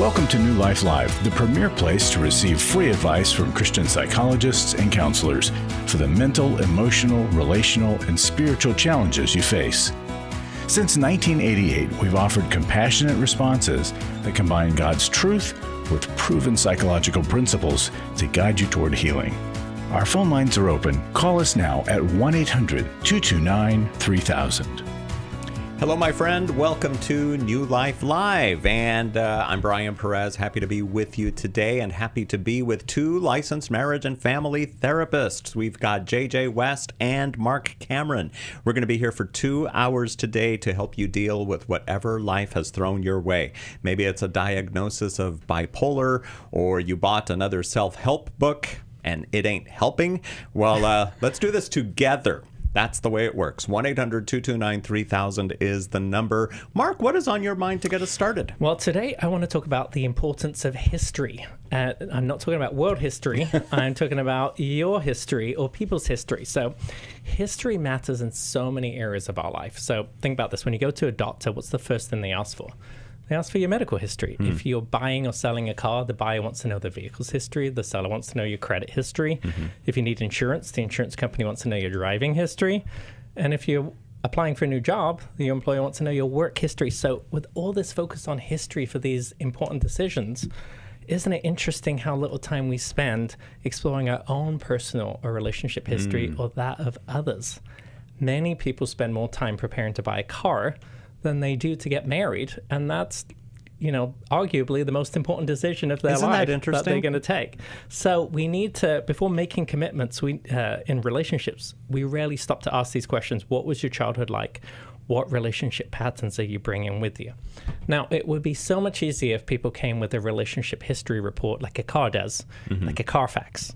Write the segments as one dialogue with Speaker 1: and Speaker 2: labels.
Speaker 1: Welcome to New Life Live, the premier place to receive free advice from Christian psychologists and counselors for the mental, emotional, relational, and spiritual challenges you face. Since 1988, we've offered compassionate responses that combine God's truth with proven psychological principles to guide you toward healing. Our phone lines are open. Call us now at 1-800-229-3000.
Speaker 2: Hello, my friend. Welcome to New Life Live. And I'm Brian Perez. Happy to be with you today and happy to be with two licensed marriage and family therapists. We've got 𝙇𝙑𝙀 and Marc Cameron. We're going to be here for 2 hours today to help you deal with whatever life has thrown your way. Maybe it's a diagnosis of bipolar, or you bought another self-help book and it ain't helping. Well, let's do this together. That's the way it works. 1-800-229-3000 is the number. Marc, what is on your mind to get us started?
Speaker 3: Well, today I want to talk about the importance of history. I'm not talking about world history. I'm talking about your history or people's history. So history matters in so many areas of our life. So think about this. When you go to a doctor, what's the first thing they ask for? They ask for your medical history. If you're buying or selling a car, the buyer wants to know the vehicle's history. The seller wants to know your credit history. If you need insurance, the insurance company wants to know your driving history. And if you're applying for a new job, the employer wants to know your work history. So with all this focus on history for these important decisions, isn't it interesting how little time we spend exploring our own personal or relationship history or that of others? Many people spend more time preparing to buy a car than they do to get married, and that's, arguably the most important decision of their life that they're going to take. So we need to, before making commitments, in relationships, we rarely stop to ask these questions. What was your childhood like? What relationship patterns are you bringing with you? Now, it would be so much easier if people came with a relationship history report like a car does, like a Carfax.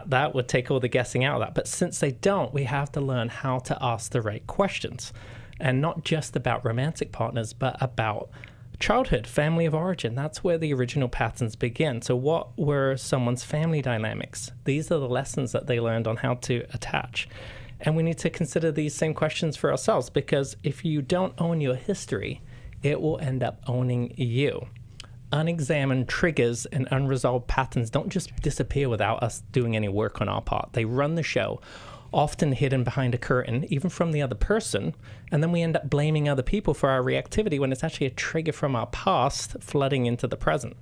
Speaker 3: That would take all the guessing out of that. But since they don't, we have to learn how to ask the right questions. And not just about romantic partners, but about childhood, family of origin. That's where the original patterns begin. So what were someone's family dynamics? These are the lessons that they learned on how to attach. And we need to consider these same questions for ourselves, because if you don't own your history, it will end up owning you. Unexamined triggers and unresolved patterns don't just disappear without us doing any work on our part. They run the show, often hidden behind a curtain, even from the other person, and then we end up blaming other people for our reactivity when it's actually a trigger from our past flooding into the present.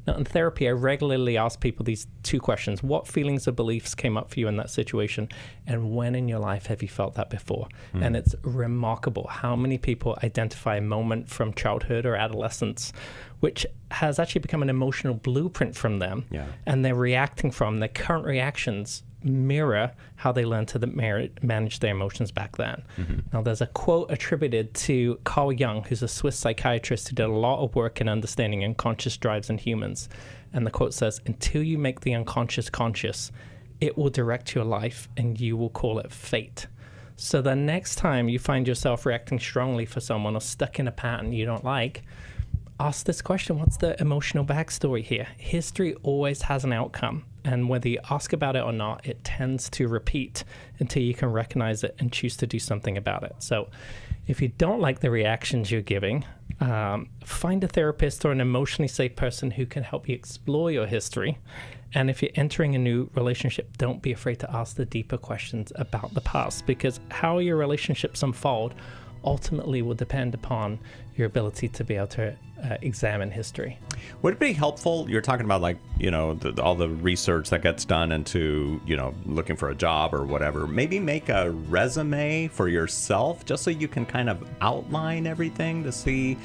Speaker 3: Now, in therapy, I regularly ask people these two questions. What feelings or beliefs came up for you in that situation, and when in your life have you felt that before? And it's remarkable how many people identify a moment from childhood or adolescence which has actually become an emotional blueprint from them, and they're reacting from their current reactions mirror how they learned to manage their emotions back then. Now, there's a quote attributed to Carl Jung, who's a Swiss psychiatrist who did a lot of work in understanding unconscious drives in humans. And the quote says, "Until you make the unconscious conscious, it will direct your life and you will call it fate." So the next time you find yourself reacting strongly for someone or stuck in a pattern you don't like, ask this question: what's the emotional backstory here? History always has an outcome, and whether you ask about it or not, it tends to repeat until you can recognize it and choose to do something about it. So if you don't like the reactions you're giving, find a therapist or an emotionally safe person who can help you explore your history. And if you're entering a new relationship, don't be afraid to ask the deeper questions about the past, because how your relationships unfold ultimately will depend upon your ability to be able to examine history.
Speaker 2: Would it be helpful, you're talking about all the research that gets done into, looking for a job or whatever, maybe make a resume for yourself just so you can kind of outline everything to see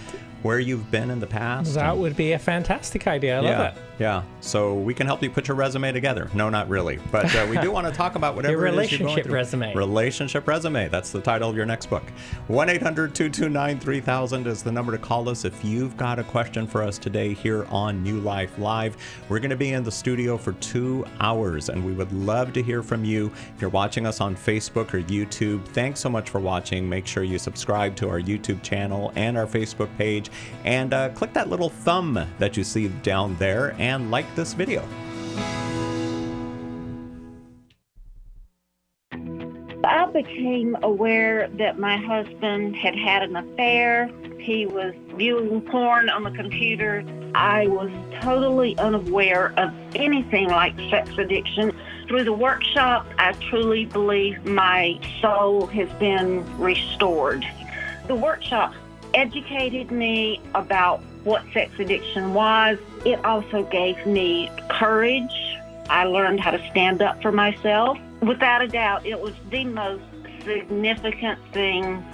Speaker 2: where you've been in the past?
Speaker 3: That would be a fantastic idea. I love that.
Speaker 2: Yeah. So we can help you put your resume together. No, not really. But we do want to talk about whatever
Speaker 3: your
Speaker 2: it is you're going
Speaker 3: relationship
Speaker 2: through.
Speaker 3: resume.
Speaker 2: Relationship resume. That's the title of your next book. 1-800-229-3000 is the number to call us if you've got a question for us today here on New Life Live. We're going to be in the studio for 2 hours, and we would love to hear from you. If you're watching us on Facebook or YouTube, thanks so much for watching. Make sure you subscribe to our YouTube channel and our Facebook page, and click that little thumb that you see down there and like this video.
Speaker 4: I became aware that my husband had had an affair. He was viewing porn on the computer I was totally unaware of anything like sex addiction. Through the workshop, I truly believe my soul has been restored. The workshop educated me about what sex addiction was. It also gave me courage. I learned how to stand up for myself. Without a doubt, it was the most significant thing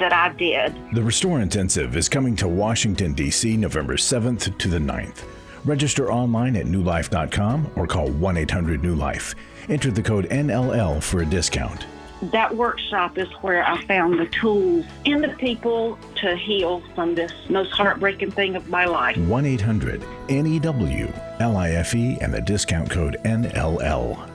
Speaker 4: that I did.
Speaker 1: The Restore Intensive is coming to Washington, D.C. November 7th to the 9th. Register online at newlife.com or call 1-800-NEW-LIFE. Enter the code NLL for a discount.
Speaker 4: That workshop is where I found the tools and the people to heal from this most heartbreaking thing of my life.
Speaker 1: 1-800-NEW-LIFE and the discount code NLL.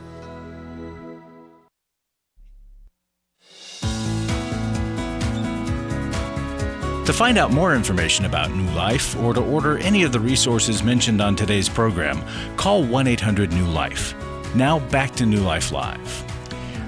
Speaker 1: To find out more information about New Life or to order any of the resources mentioned on today's program, call 1-800-NEW-LIFE. Now back to New Life Live.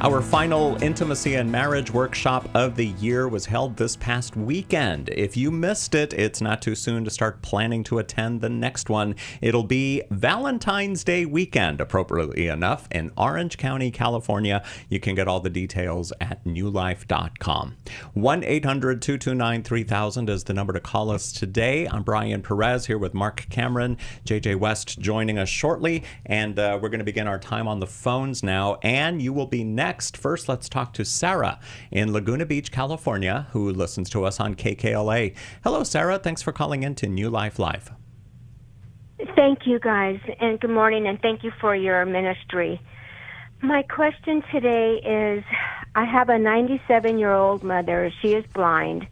Speaker 2: Our final Intimacy and Marriage Workshop of the year was held this past weekend. If you missed it, it's not too soon to start planning to attend the next one. It'll be Valentine's Day weekend, appropriately enough, in Orange County, California. You can get all the details at newlife.com. 1-800-229-3000 is the number to call us today. I'm Brian Perez here with Marc Cameron, J.J. West joining us shortly, and we're going to begin our time on the phones now, and you will be next. First, let's talk to Sarah in Laguna Beach, California, who listens to us on KKLA. Hello, Sarah. Thanks for calling in to New Life Live.
Speaker 5: Thank you, guys, and good morning, and thank you for your ministry. My question today is, I have a 97-year-old mother. She is blind,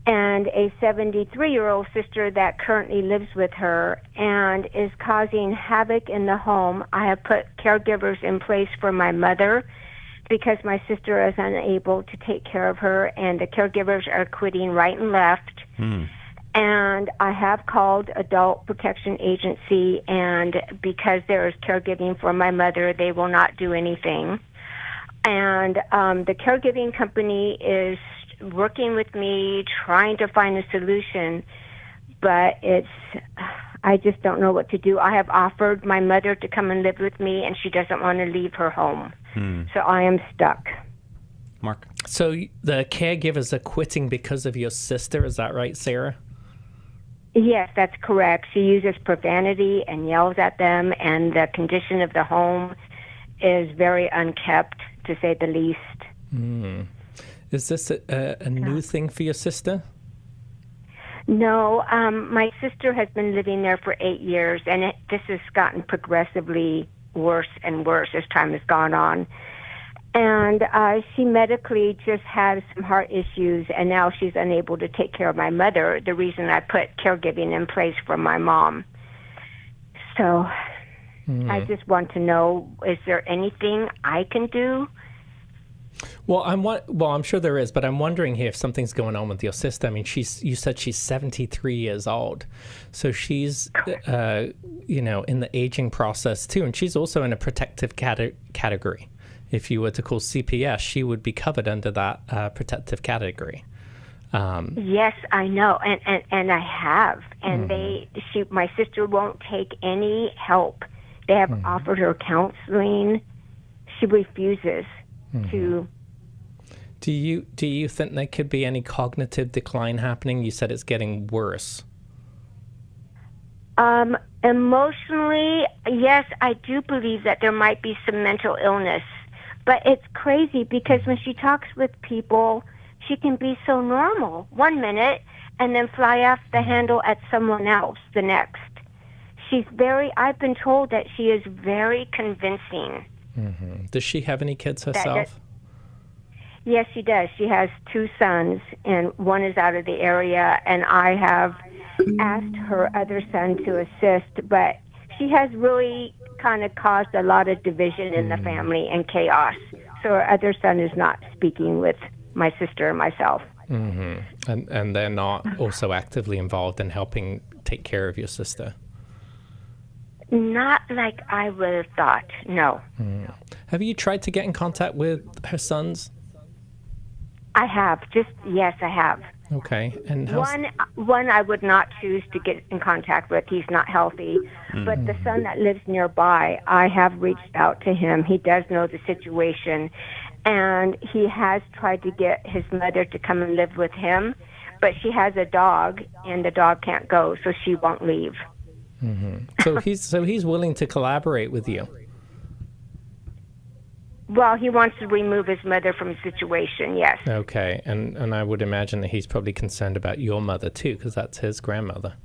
Speaker 5: and a 73-year-old sister that currently lives with her and is causing havoc in the home. I have put caregivers in place for my mother because my sister is unable to take care of her, and the caregivers are quitting right and left. And I have called Adult Protection Agency, and because there is caregiving for my mother, they will not do anything. And the caregiving company is working with me, trying to find a solution, but I just don't know what to do. I have offered my mother to come and live with me, and she doesn't want to leave her home. So I am stuck.
Speaker 2: Mark?
Speaker 3: So the caregivers are quitting because of your sister, is that right, Sarah?
Speaker 5: Yes, that's correct. She uses profanity and yells at them, and the condition of the home is very unkept, to say the least.
Speaker 3: Is this a new thing for your sister?
Speaker 5: No, my sister has been living there for 8 years, and this has gotten progressively worse and worse as time has gone on. And she medically just had some heart issues, and now she's unable to take care of my mother, the reason I put caregiving in place for my mom. So I just want to know, is there anything I can do?
Speaker 3: Well, I'm sure there is, but I'm wondering here if something's going on with your sister. I mean, you said she's 73 years old, so she's, in the aging process too, and she's also in a protective category. If you were to call CPS, she would be covered under that protective category.
Speaker 5: Yes, I know, and I have, and my sister won't take any help. They have offered her counseling. She refuses to.
Speaker 3: Do you think there could be any cognitive decline happening? You said it's getting worse.
Speaker 5: Emotionally, yes, I do believe that there might be some mental illness. But it's crazy because when she talks with people, she can be so normal 1 minute and then fly off the handle at someone else the next. I've been told that she is very convincing.
Speaker 3: Does she have any kids herself?
Speaker 5: Yes, she does. She has 2 sons, and one is out of the area, and I have asked her other son to assist, but she has really kind of caused a lot of division in the family and chaos. So her other son is not speaking with my sister and myself.
Speaker 3: And they're not also actively involved in helping take care of your sister?
Speaker 5: Not like I would have thought, no.
Speaker 3: Have you tried to get in contact with her sons?
Speaker 5: I have. Yes, I have.
Speaker 3: Okay. And how's...
Speaker 5: One I would not choose to get in contact with. He's not healthy. But the son that lives nearby, I have reached out to him. He does know the situation. And he has tried to get his mother to come and live with him. But she has a dog, and the dog can't go, so she won't leave.
Speaker 3: So he's willing to collaborate with you.
Speaker 5: Well, he wants to remove his mother from the situation, yes.
Speaker 3: Okay, and I would imagine that he's probably concerned about your mother too, because that's his grandmother.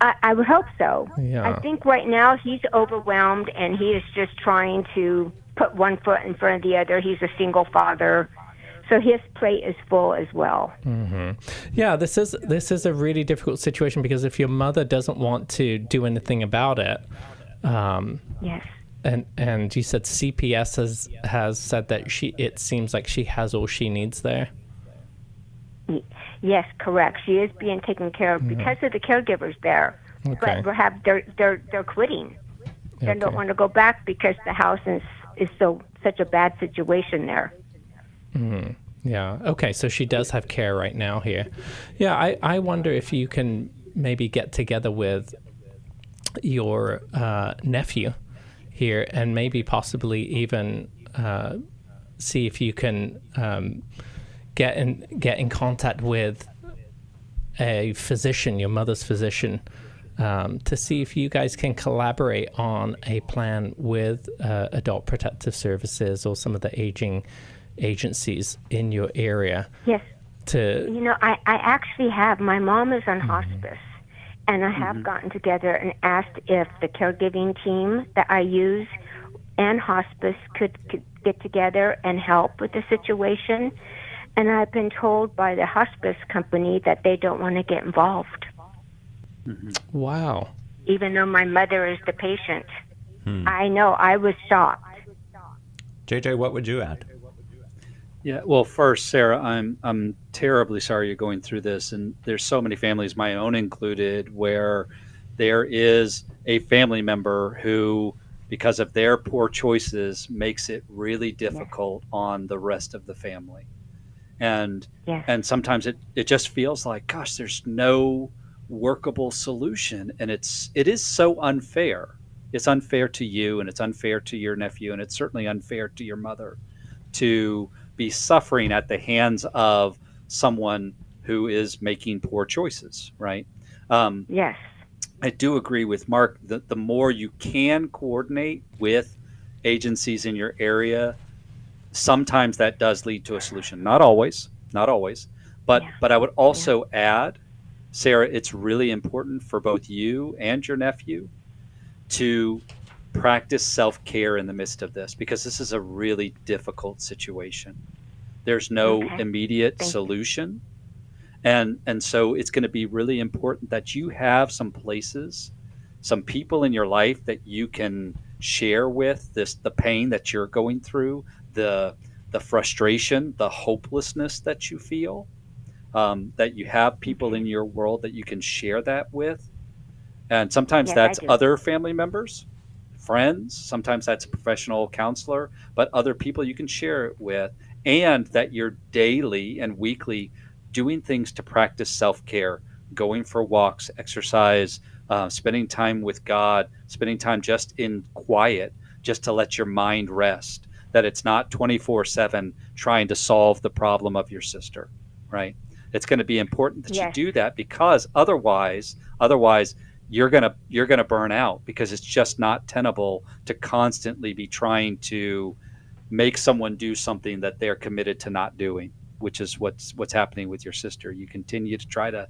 Speaker 5: I would hope so.
Speaker 3: Yeah.
Speaker 5: I think right now he's overwhelmed, and he is just trying to put one foot in front of the other. He's a single father, so his plate is full as well.
Speaker 3: Yeah, this is a really difficult situation, because if your mother doesn't want to do anything about it,
Speaker 5: Yes.
Speaker 3: And you said CPS has said that it seems like she has all she needs there.
Speaker 5: Yes, correct. She is being taken care of because of the caregivers there.
Speaker 3: Okay.
Speaker 5: But perhaps they're quitting. They
Speaker 3: Okay.
Speaker 5: don't want to go back because the house is such a bad situation there.
Speaker 3: Yeah. Okay. So she does have care right now here. Yeah. I wonder if you can maybe get together with your nephew here, and maybe possibly even see if you can get in contact with a physician, your mother's physician, to see if you guys can collaborate on a plan with Adult Protective Services or some of the aging agencies in your area.
Speaker 5: Yes.
Speaker 3: To
Speaker 5: I actually have. My mom is on hospice. And I have gotten together and asked if the caregiving team that I use and hospice could get together and help with the situation. And I've been told by the hospice company that they don't want to get involved.
Speaker 3: Wow.
Speaker 5: Even though my mother is the patient. I know. I was shocked.
Speaker 2: JJ, what would you add?
Speaker 6: Yeah, well, first, Sarah, I'm terribly sorry you're going through this, and there's so many families, my own included, where there is a family member who, because of their poor choices, makes it really difficult on the rest of the family. And sometimes it just feels like, gosh, there's no workable solution, and it is so unfair. It's unfair to you, and it's unfair to your nephew, and it's certainly unfair to your mother to be suffering at the hands of someone who is making poor choices, right?
Speaker 5: Yes.
Speaker 6: I do agree with Mark that the more you can coordinate with agencies in your area, sometimes that does lead to a solution. Not always, but I would also add, Sarah, it's really important for both you and your nephew to practice self-care in the midst of this, because this is a really difficult situation. There's no immediate solution. And so it's going to be really important that you have some places, some people in your life that you can share with the pain that you're going through, the frustration, the hopelessness that you feel, that you have people in your world that you can share that with. And sometimes that's other family members, friends, sometimes that's a professional counselor, but other people you can share it with, and that you're daily and weekly doing things to practice self-care, going for walks, exercise, spending time with God, spending time just in quiet, just to let your mind rest, that it's not 24/7 trying to solve the problem of your sister, right? It's going to be important that you do that, because otherwise you're gonna burn out, because it's just not tenable to constantly be trying to make someone do something that they're committed to not doing, which is what's happening with your sister. You continue to try to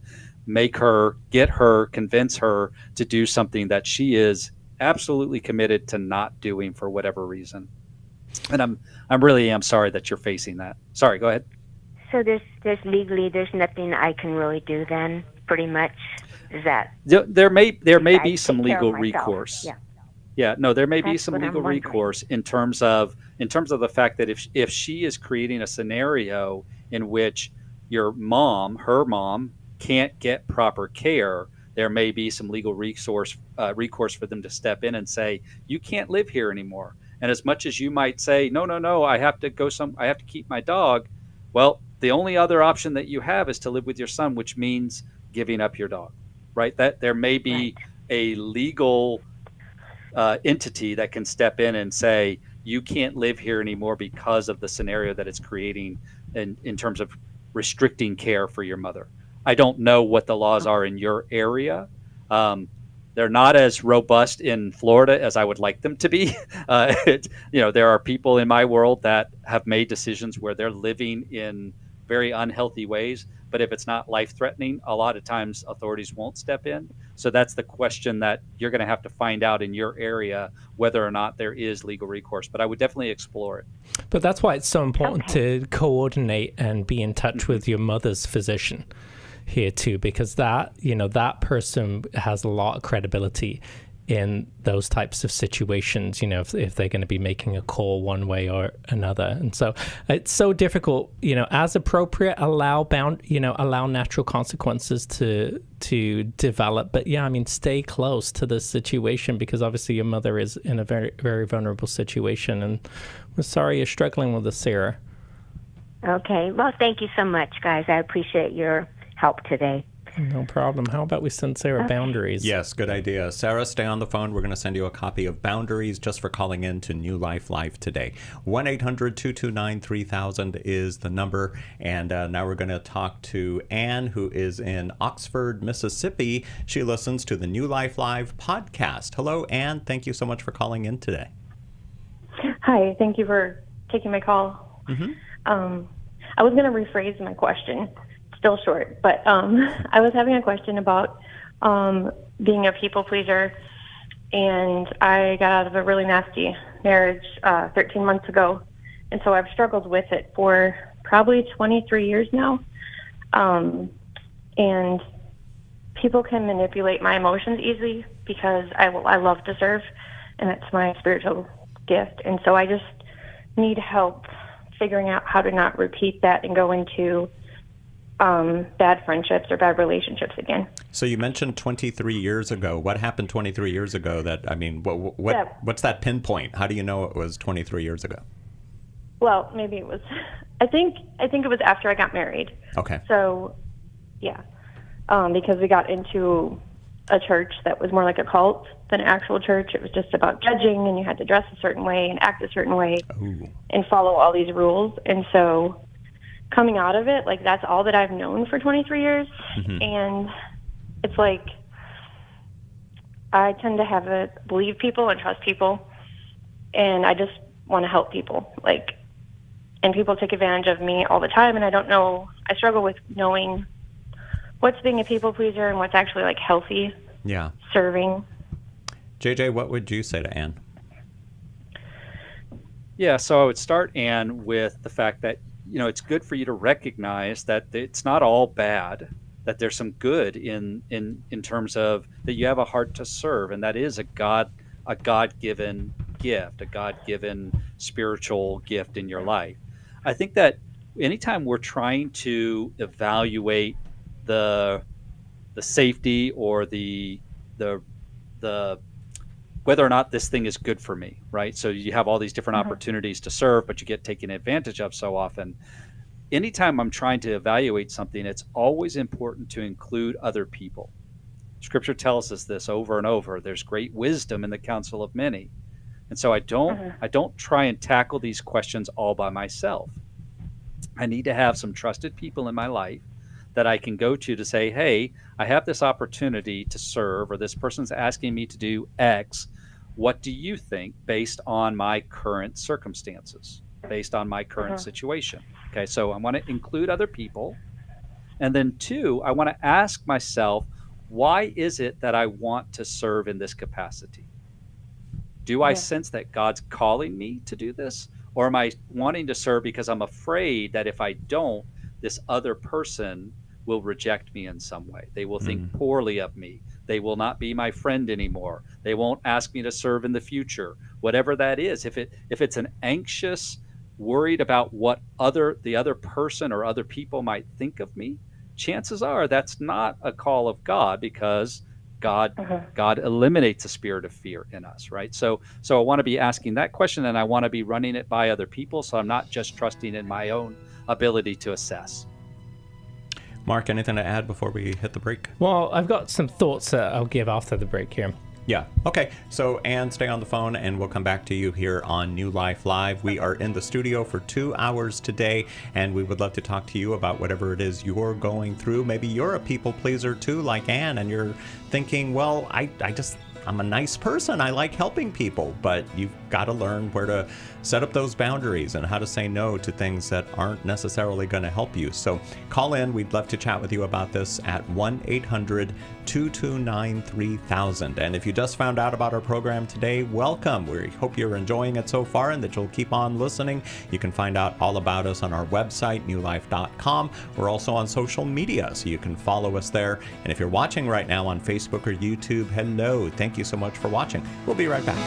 Speaker 6: convince her to do something that she is absolutely committed to not doing for whatever reason. And I'm sorry that you're facing that. Sorry, go ahead.
Speaker 5: So there's legally nothing I can really do then, pretty much. Is that
Speaker 6: there may be some legal recourse? There may be some
Speaker 5: what
Speaker 6: legal
Speaker 5: I'm wondering.
Speaker 6: recourse in terms of the fact that if she is creating a scenario in which her mom can't get proper care, there may be some legal recourse for them to step in and say, you can't live here anymore. And as much as you might say, no, I have to keep my dog, well, the only other option that you have is to live with your son, which means giving up your dog, right? That there may be a legal entity that can step in and say, you can't live here anymore because of the scenario that it's creating in terms of restricting care for your mother. I don't know what the laws are in your area. They're not as robust in Florida as I would like them to be. There are people in my world that have made decisions where they're living in very unhealthy ways. But if it's not life-threatening, a lot of times authorities won't step in. So that's the question that you're going to have to find out in your area, whether or not there is legal recourse. But I would definitely explore it.
Speaker 3: But that's why it's so important to coordinate and be in touch with your mother's physician here too, because that person has a lot of credibility in those types of situations, if they're going to be making a call one way or another. And so it's so difficult, as appropriate, allow natural consequences to develop. But stay close to the situation, because obviously your mother is in a very, very vulnerable situation. And we're sorry you're struggling with this, Sarah.
Speaker 5: Okay. Well, thank you so much, guys. I appreciate your help today.
Speaker 3: No problem. How about we send Sarah Boundaries?
Speaker 2: Yes, good idea. Sarah, stay on the phone. We're going to send you a copy of Boundaries just for calling in to New Life Live today. 1-800-229-3000 is the number. And now we're going to talk to Anne, who is in Oxford, Mississippi. She listens to the New Life Live podcast. Hello, Anne. Thank you so much for calling in today.
Speaker 7: Hi. Thank you for taking my call.
Speaker 2: Mm-hmm.
Speaker 7: I was going to rephrase my question. Still short, but I was having a question about being a people pleaser, and I got out of a really nasty marriage 13 months ago, and so I've struggled with it for probably 23 years now, and people can manipulate my emotions easily because I love to serve, and it's my spiritual gift, and so I just need help figuring out how to not repeat that and go into bad friendships or bad relationships again.
Speaker 2: So you mentioned 23 years ago. What happened 23 years ago what's that pinpoint? How do you know it was 23 years ago?
Speaker 7: Well, maybe it was, I think it was after I got married.
Speaker 2: Okay.
Speaker 7: So, yeah, because we got into a church that was more like a cult than an actual church. It was just about judging, and you had to dress a certain way and act a certain way and follow all these rules. And so coming out of it, that's all that I've known for 23 years. Mm-hmm. And it's I tend to believe people and trust people, and I just want to help people. And people take advantage of me all the time, and I don't know, I struggle with knowing what's being a people pleaser and what's actually healthy serving.
Speaker 2: JJ, what would you say to Anne?
Speaker 6: Yeah, so I would start, Anne, with the fact that it's good for you to recognize that it's not all bad, that there's some good in terms of that you have a heart to serve, and that is a God-given gift, a God-given spiritual gift in your life. I think that anytime we're trying to evaluate the safety or the whether or not this thing is good for me, right? So you have all these different opportunities to serve, but you get taken advantage of so often. Anytime I'm trying to evaluate something, it's always important to include other people. Scripture tells us this over and over. There's great wisdom in the counsel of many. And so I don't try and tackle these questions all by myself. I need to have some trusted people in my life that I can go to say, hey, I have this opportunity to serve, or this person's asking me to do X. What do you think based on my current circumstances, based on my current situation? Okay, so I want to include other people. And then 2, I want to ask myself, why is it that I want to serve in this capacity? Do I sense that God's calling me to do this? Or am I wanting to serve because I'm afraid that if I don't, this other person will reject me in some way? They will think poorly of me. They will not be my friend anymore. They won't ask me to serve in the future. Whatever that is, if it's an anxious, worried about what the other person or other people might think of me, chances are that's not a call of God, because God eliminates the spirit of fear in us, right? So I want to be asking that question, and I want to be running it by other people, so I'm not just trusting in my own ability to assess.
Speaker 2: Mark, anything to add before we hit the break?
Speaker 3: Well, I've got some thoughts that I'll give after the break here.
Speaker 2: Yeah. Okay. So, Anne, stay on the phone and we'll come back to you here on New Life Live. We are in the studio for 2 hours today, and we would love to talk to you about whatever it is you're going through. Maybe you're a people pleaser too, like Anne, and you're thinking, well, I'm a nice person. I like helping people, but you've got to learn where to set up those boundaries and how to say no to things that aren't necessarily going to help you. So call in. We'd love to chat with you about this at 1-800-229-3000. And if you just found out about our program today, welcome. We hope you're enjoying it so far and that you'll keep on listening. You can find out all about us on our website, newlife.com. We're also on social media, so you can follow us there. And if you're watching right now on Facebook or YouTube, hello. Thank you so much for watching. We'll be right back.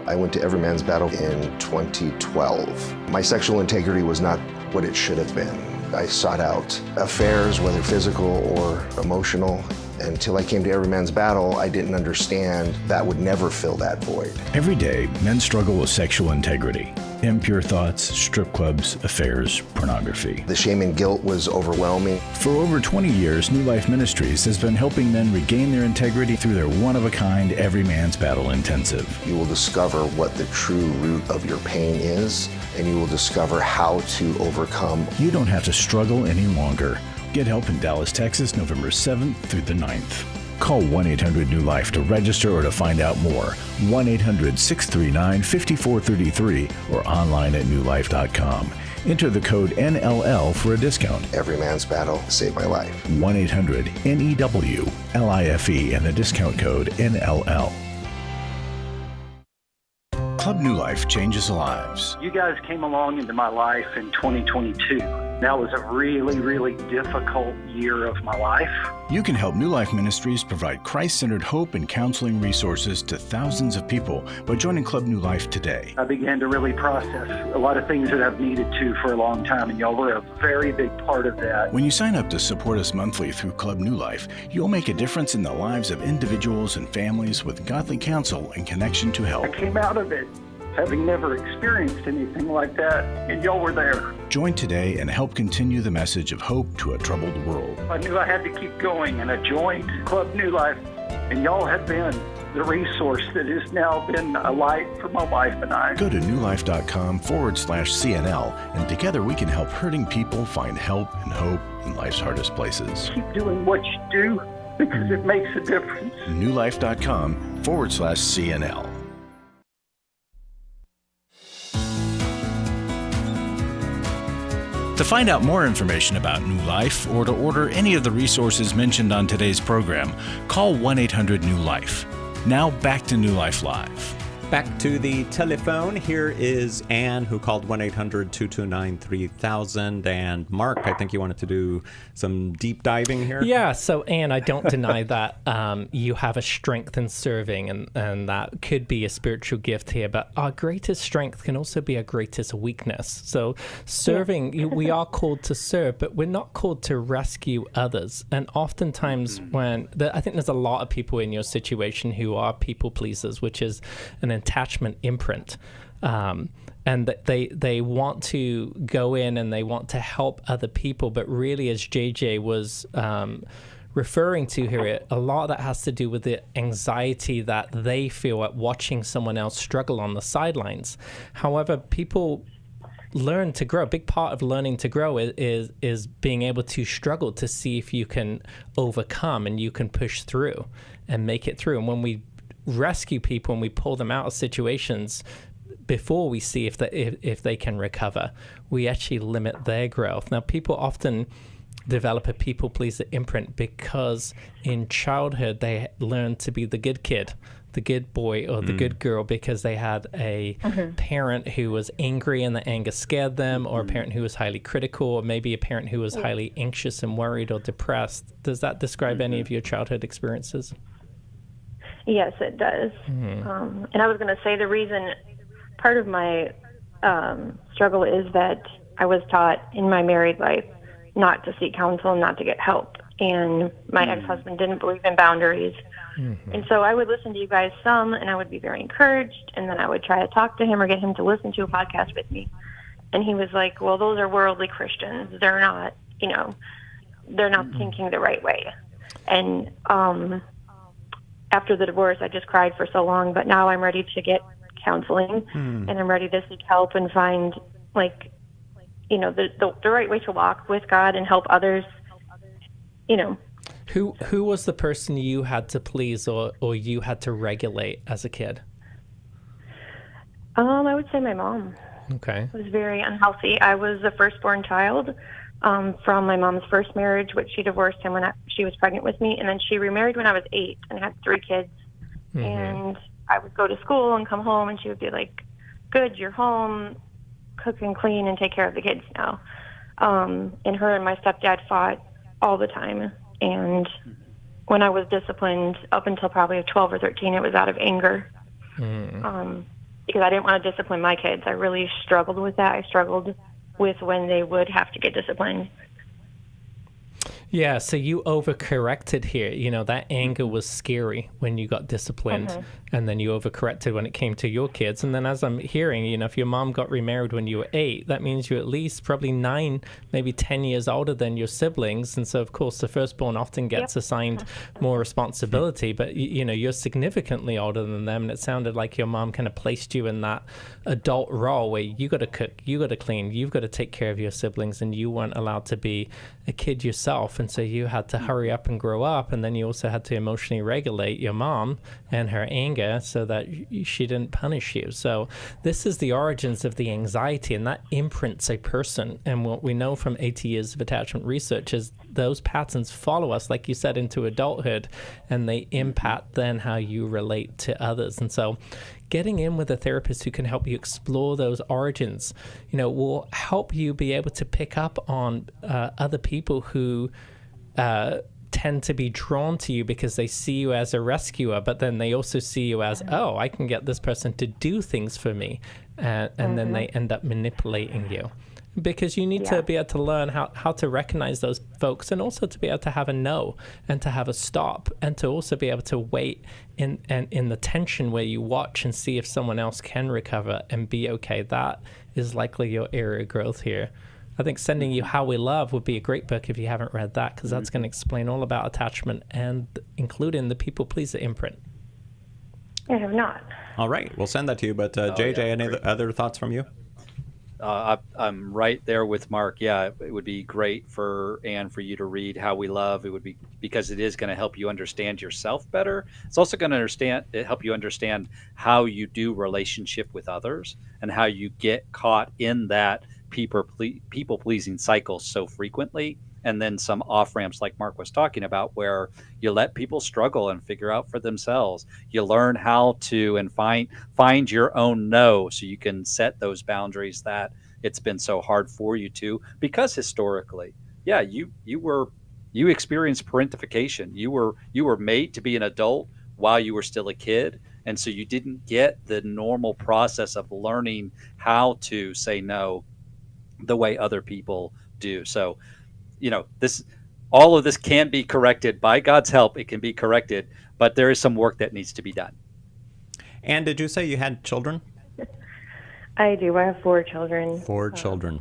Speaker 8: I went to Every Man's Battle in 2012. My sexual integrity was not what it should have been. I sought out affairs, whether physical or emotional. Until I came to Every Man's Battle, I didn't understand that would never fill that void.
Speaker 1: Every day, men struggle with sexual integrity. Impure thoughts, strip clubs, affairs, pornography.
Speaker 8: The shame and guilt was overwhelming.
Speaker 1: For over 20 years, New Life Ministries has been helping men regain their integrity through their one-of-a-kind Every Man's Battle Intensive.
Speaker 8: You will discover what the true root of your pain is, and you will discover how to overcome.
Speaker 1: You don't have to struggle any longer. Get help in Dallas, Texas, November 7th through the 9th. Call 1-800-NEW-LIFE to register or to find out more. 1-800-639-5433 or online at newlife.com. Enter the code NLL for a discount.
Speaker 8: Every Man's Battle saved my life.
Speaker 1: 1-800-NEW-LIFE and the discount code NLL. Club New Life changes lives.
Speaker 9: You guys came along into my life in 2022. That was a really, really difficult year of my life.
Speaker 1: You can help New Life Ministries provide Christ-centered hope and counseling resources to thousands of people by joining Club New Life today.
Speaker 9: I began to really process a lot of things that I've needed to for a long time, and y'all were a very big part of that.
Speaker 1: When you sign up to support us monthly through Club New Life, you'll make a difference in the lives of individuals and families with godly counsel and connection to help.
Speaker 9: I came out of it having never experienced anything like that, and y'all were there.
Speaker 1: Join today and help continue the message of hope to a troubled world.
Speaker 9: I knew I had to keep going, and I joined Club New Life, and y'all have been the resource that has now been a light for my wife and I.
Speaker 1: Go to newlife.com/CNL, and together we can help hurting people find help and hope in life's hardest places.
Speaker 9: Keep doing what you do because it makes a difference.
Speaker 1: newlife.com/CNL. To find out more information about New Life or to order any of the resources mentioned on today's program, call 1-800-NEW-LIFE. Now back to New Life Live.
Speaker 2: Back to the telephone. Here is Anne, who called 1-800-229-3000. And Mark, I think you wanted to do some deep diving here.
Speaker 3: Yeah, so Anne, I don't deny that you have a strength in serving, and that could be a spiritual gift here. But our greatest strength can also be our greatest weakness. So serving, we are called to serve, but we're not called to rescue others. And oftentimes I think there's a lot of people in your situation who are people pleasers, which is an attachment imprint, and that they want to go in and they want to help other people, but really, as JJ was referring to here, a lot of that has to do with the anxiety that they feel at watching someone else struggle on the sidelines. However, people learn to grow. A big part of learning to grow is being able to struggle to see if you can overcome and you can push through and make it through. And when we rescue people and we pull them out of situations before we see if they can recover, we actually limit their growth. Now, people often develop a people pleaser imprint because in childhood they learn to be the good kid, the good boy or the good girl, because they had a parent who was angry and the anger scared them, or a parent who was highly critical, or maybe a parent who was highly anxious and worried or depressed. Does that describe any of your childhood experiences?
Speaker 7: Yes, it does. And I was going to say the reason, part of my struggle is that I was taught in my married life not to seek counsel, not to get help. and my ex-husband didn't believe in boundaries. And so I would listen to you guys some, and I would be very encouraged, and then I would try to talk to him or get him to listen to a podcast with me. And he was like, well, those are worldly Christians. They're not, they're not thinking the right way. And after the divorce, I just cried for so long, but now I'm ready to get counseling, and I'm ready to seek help and find, the right way to walk with God and help others,
Speaker 3: Who was the person you had to please or you had to regulate as a kid?
Speaker 7: I would say my mom.
Speaker 3: Okay.
Speaker 7: It was very unhealthy. I was the firstborn child from my mom's first marriage, which she divorced him when she was pregnant with me, and then she remarried when I was 8 and had 3 kids. And I would go to school and come home, and she would be like, good, you're home, cook and clean and take care of the kids now. And her and my stepdad fought all the time. And when I was disciplined up until probably 12 or 13, it was out of anger. Because I didn't want to discipline my kids. I really struggled with that. I struggled with when they would have to get disciplined.
Speaker 3: Yeah, so you overcorrected here. That anger was scary when you got disciplined, and then you overcorrected when it came to your kids. And then as I'm hearing, if your mom got remarried when you were 8, that means you're at least probably 9, maybe 10 years older than your siblings. And so, of course, the firstborn often gets assigned more responsibility, but, you're significantly older than them. And it sounded like your mom kind of placed you in that adult role where you got to cook, you got to clean, you've got to take care of your siblings, and you weren't allowed to be a kid yourself. And so you had to hurry up and grow up, and then you also had to emotionally regulate your mom and her anger so that she didn't punish you. So this is the origins of the anxiety, and that imprints a person. And what we know from 80 years of attachment research is those patterns follow us, like you said, into adulthood, and they impact then how you relate to others. And so getting in with a therapist who can help you explore those origins, will help you be able to pick up on other people who tend to be drawn to you because they see you as a rescuer, but then they also see you as, oh, I can get this person to do things for me. And then they end up manipulating you. Because you need to be able to learn how to recognize those folks, and also to be able to have a no and to have a stop, and to also be able to wait in the tension where you watch and see if someone else can recover and be okay. That is likely your area of growth here. I think sending you How We Love would be a great book if you haven't read that, because that's going to explain all about attachment and including the people pleaser imprint.
Speaker 7: I have not.
Speaker 2: All right, we'll send that to you. But JJ, any other thoughts from you?
Speaker 6: I'm right there with Mark. Yeah, it would be great for Anne for you to read How We Love. It would be, because it is going to help you understand yourself better. It's also going to help you understand how you do relationship with others and how you get caught in that people pleasing cycle so frequently. And then some off ramps like Mark was talking about, where you let people struggle and figure out for themselves. You learn how to and find your own no, so you can set those boundaries that it's been so hard for you to, because historically, you experienced parentification. You were made to be an adult while you were still a kid, and so you didn't get the normal process of learning how to say no the way other people do. So all of this can be corrected by God's help. It can be corrected, but there is some work that needs to be done.
Speaker 2: And did you say you had children?
Speaker 7: I do. I have 4 children.
Speaker 2: 4 children.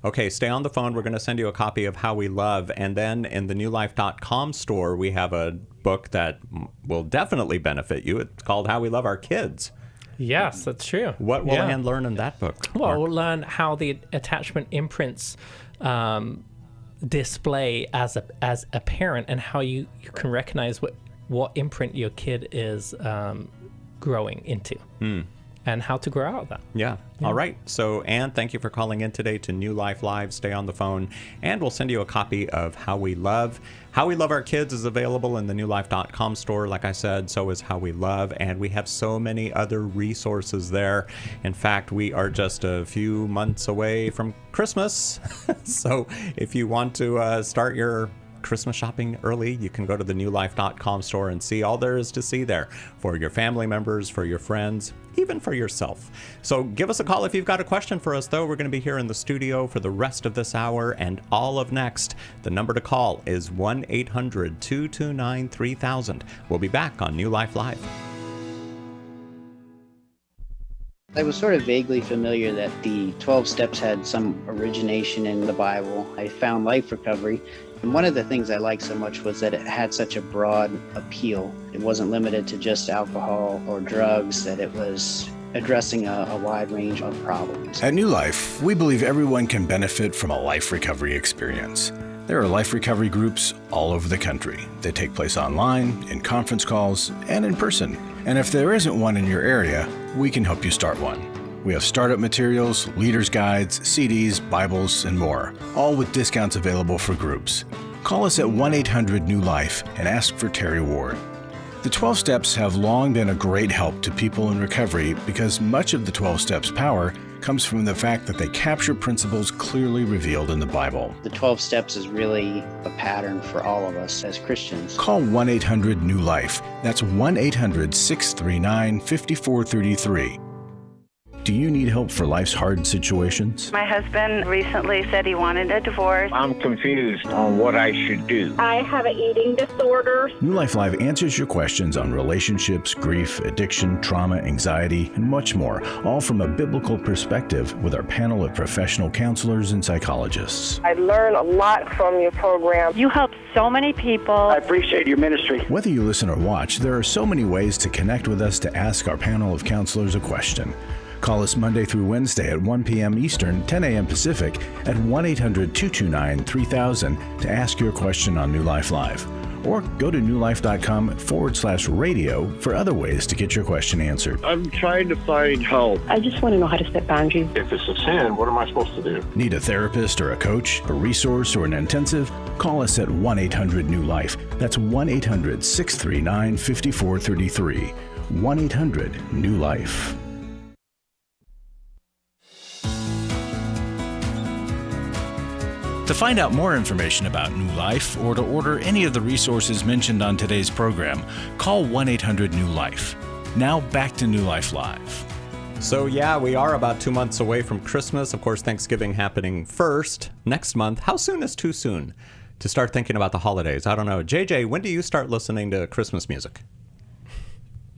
Speaker 2: Okay, stay on the phone. We're going to send you a copy of How We Love. And then in the newlife.com store, we have a book that will definitely benefit you. It's called How We Love Our Kids.
Speaker 3: Yes, that's true.
Speaker 2: What will Anne learn in that book?
Speaker 3: Well,
Speaker 2: Mark?
Speaker 3: we'll learn how the attachment imprints display as a parent, and how you can recognize what imprint your kid is growing into, and how to grow out of that.
Speaker 2: Yeah. All right. So, Anne, thank you for calling in today to New Life Live. Stay on the phone, and we'll send you a copy of How We Love. How We Love Our Kids is available in the newlife.com store. Like I said, so is How We Love, and we have so many other resources there. In fact, we are just a few months away from Christmas. So if you want to start your Christmas shopping early, you can go to the newlife.com store and see all there is to see there for your family members, for your friends, even for yourself. So give us a call if you've got a question for us, though. We're going to be here in the studio for the rest of this hour and all of next. The number to call is 1-800-229-3000. We'll be back on New Life Live.
Speaker 10: I was sort of vaguely familiar that the 12 steps had some origination in the Bible. I found life recovery, and one of the things I liked so much was that it had such a broad appeal. It wasn't limited to just alcohol or drugs, that it was addressing a wide range of problems.
Speaker 1: At New Life, we believe everyone can benefit from a life recovery experience. There are life recovery groups all over the country. They take place online, in conference calls, and in person. And if there isn't one in your area, we can help you start one. We have startup materials, leaders' guides, CDs, Bibles, and more, all with discounts available for groups. Call us at 1-800-NEW-LIFE and ask for Terry Ward. The 12 Steps have long been a great help to people in recovery because much of the 12 Steps' power comes from the fact that they capture principles clearly revealed in the Bible.
Speaker 10: The 12 steps is really a pattern for all of us as Christians.
Speaker 1: Call 1-800-NEW-LIFE. That's 1-800-639-5433. Do you need help for life's hard situations?
Speaker 11: My husband recently said he wanted a divorce.
Speaker 12: I'm confused on what I should do.
Speaker 5: I have an eating disorder.
Speaker 1: New Life Live answers your questions on relationships, grief, addiction, trauma, anxiety, and much more, all from a biblical perspective with our panel of professional counselors and psychologists.
Speaker 13: I learn a lot from your program.
Speaker 11: You help so many people.
Speaker 9: I appreciate your ministry.
Speaker 1: Whether you listen or watch, there are so many ways to connect with us to ask our panel of counselors a question. Call us Monday through Wednesday at 1 p.m. Eastern, 10 a.m. Pacific at 1-800-229-3000 to ask your question on New Life Live. Or go to newlife.com/radio for other ways to get your question answered.
Speaker 12: I'm trying to find help.
Speaker 13: I just want to know how to set boundaries.
Speaker 12: If it's a sin, what am I supposed to do?
Speaker 1: Need a therapist or a coach, a resource, or an intensive? Call us at 1-800-NEW-LIFE. That's 1-800-639-5433. 1-800-NEW-LIFE. To find out more information about New Life or to order any of the resources mentioned on today's program, call 1-800-NEW-LIFE. Now back to New Life Live.
Speaker 2: So yeah, we are about 2 months away from Christmas. Of course, Thanksgiving happening first next month. How soon is too soon to start thinking about the holidays? I don't know. JJ, when do you start listening to Christmas music?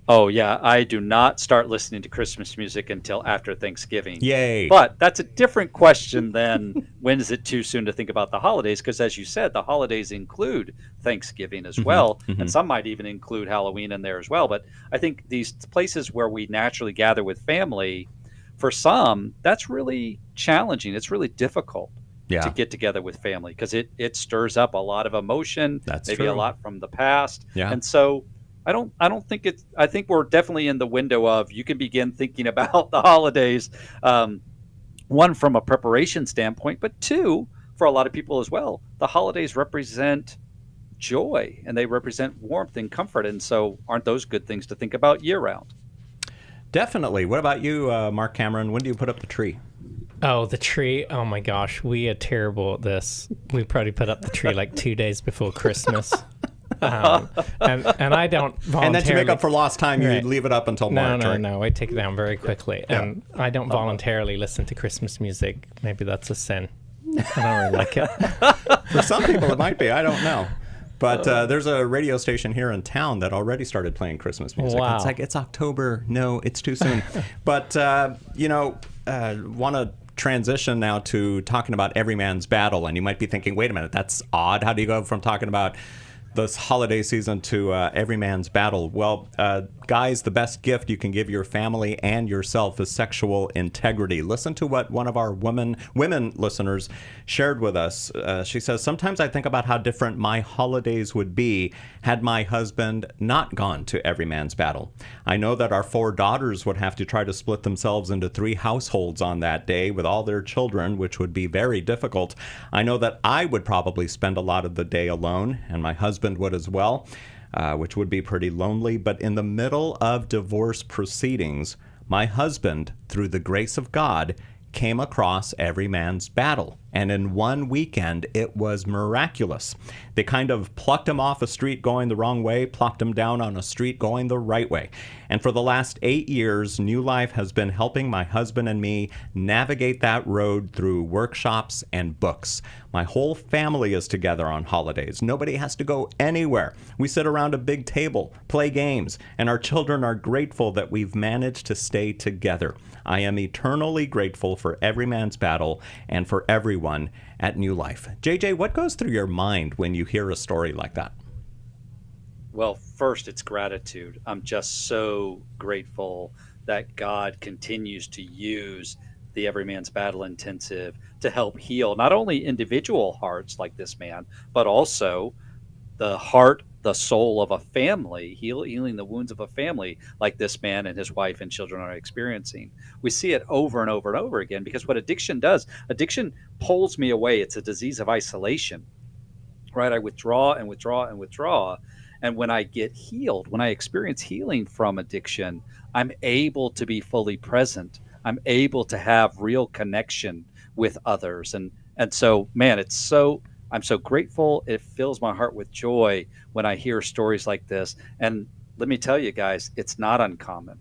Speaker 6: Oh, yeah. I do not start listening to Christmas music until after Thanksgiving.
Speaker 2: Yay.
Speaker 6: But that's a different question than when is it too soon to think about the holidays? Because as you said, the holidays include Thanksgiving as well. And some might even include Halloween in there as well. But I think these places where we naturally gather with family, for some, that's really challenging. It's really difficult to get together with family because it stirs up a lot of emotion, maybe a lot from the past. And so I don't think it's, I think we're definitely in the window of you can begin thinking about the holidays, one from a preparation standpoint, but two, for a lot of people as well, the holidays represent joy and they represent warmth and comfort. And so aren't those good things to think about year round?
Speaker 2: Definitely. What about you, Marc Cameron? When do you put up the tree?
Speaker 3: Oh, the tree. Oh my gosh. We are terrible at this. We probably put up the tree like 2 days before Christmas. And I don't voluntarily.
Speaker 2: And then to make up for lost time, you leave it up until March.
Speaker 3: No. I take it down very quickly. And I don't voluntarily listen to Christmas music. Maybe that's a sin. I don't really like it.
Speaker 2: For some people, it might be. I don't know. But there's a radio station here in town that already started playing Christmas music.
Speaker 3: Wow.
Speaker 2: It's like, it's October. No, it's too soon. But, want to transition now to talking about every man's battle. And you might be thinking, wait a minute, that's odd. How do you go from talking about this holiday season to every man's battle? Well, guys, the best gift you can give your family and yourself is sexual integrity. Listen to what one of our women listeners shared with us. She says, sometimes I think about how different my holidays would be had my husband not gone to every man's battle. I know that our 4 daughters would have to try to split themselves into 3 households on that day with all their children, which would be very difficult. I know that I would probably spend a lot of the day alone, and my husband would as well, which would be pretty lonely. But in the middle of divorce proceedings, my husband, through the grace of God, came across every man's battle And in one weekend, it was miraculous. They kind of plucked him off a street going the wrong way, plucked him down on a street going the right way. And for the last 8 years, New Life has been helping my husband and me navigate that road through workshops and books. My whole family is together on holidays. Nobody has to go anywhere. We sit around a big table, play games, and our children are grateful that we've managed to stay together. I am eternally grateful for every man's battle and for everyone at New Life. JJ, what goes through your mind when you hear a story like that?
Speaker 6: Well, first, it's gratitude. I'm just so grateful that God continues to use the Every Man's Battle Intensive to help heal not only individual hearts like this man, but also the heart, the soul of a family, healing the wounds of a family like this man and his wife and children are experiencing. We see it over and over and over again, because what addiction does, addiction pulls me away. It's a disease of isolation, right? I withdraw and withdraw and withdraw. And when I get healed, when I experience healing from addiction, I'm able to be fully present. I'm able to have real connection with others. And so, man, I'm so grateful. It fills my heart with joy when I hear stories like this. And let me tell you guys, it's not uncommon.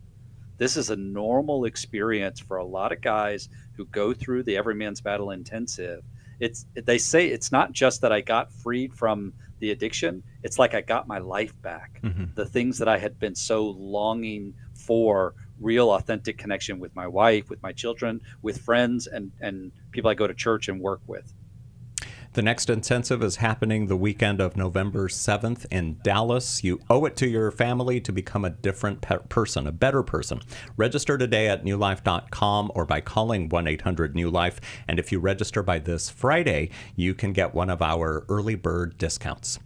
Speaker 6: This is a normal experience for a lot of guys who go through the Every Man's Battle Intensive. They say it's not just that I got freed from the addiction. It's like I got my life back. Mm-hmm. The things that I had been so longing for, real authentic connection with my wife, with my children, with friends, and people I go to church and work with.
Speaker 2: The next intensive is happening the weekend of November 7th in Dallas. You owe it to your family to become a different person, a better person. Register today at newlife.com or by calling 1-800-NEW-LIFE. And if you register by this Friday, you can get one of our early bird discounts.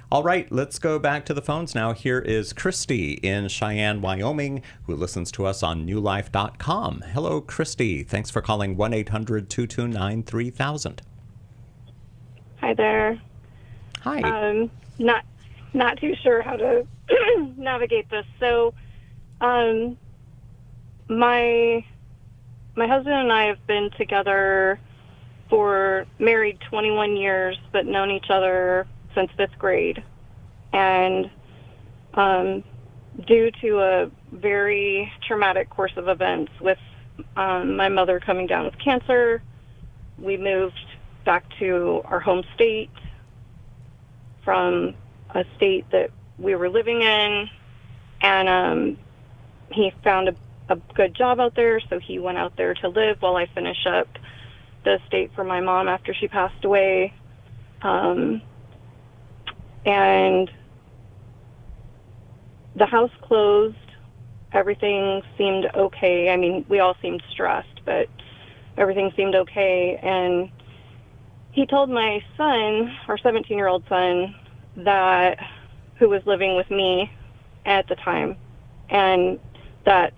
Speaker 2: All right, let's go back to the phones now. Here is Christy in Cheyenne, Wyoming, who listens to us on newlife.com. Hello, Christy. Thanks for calling 1-800-229-3000.
Speaker 14: Hi there.
Speaker 2: Hi.
Speaker 14: Not too sure how to navigate this. So, my husband and I have been together married 21 years, but known each other since 5th grade. And due to a very traumatic course of events with my mother coming down with cancer, we moved back to our home state from a state that we were living in, and he found a good job out there, so he went out there to live while I finish up the estate for my mom after she passed away. And the house closed. Everything seemed okay. I mean, we all seemed stressed, but everything seemed okay. And he told my son, our 17-year-old son, who was living with me at the time, and that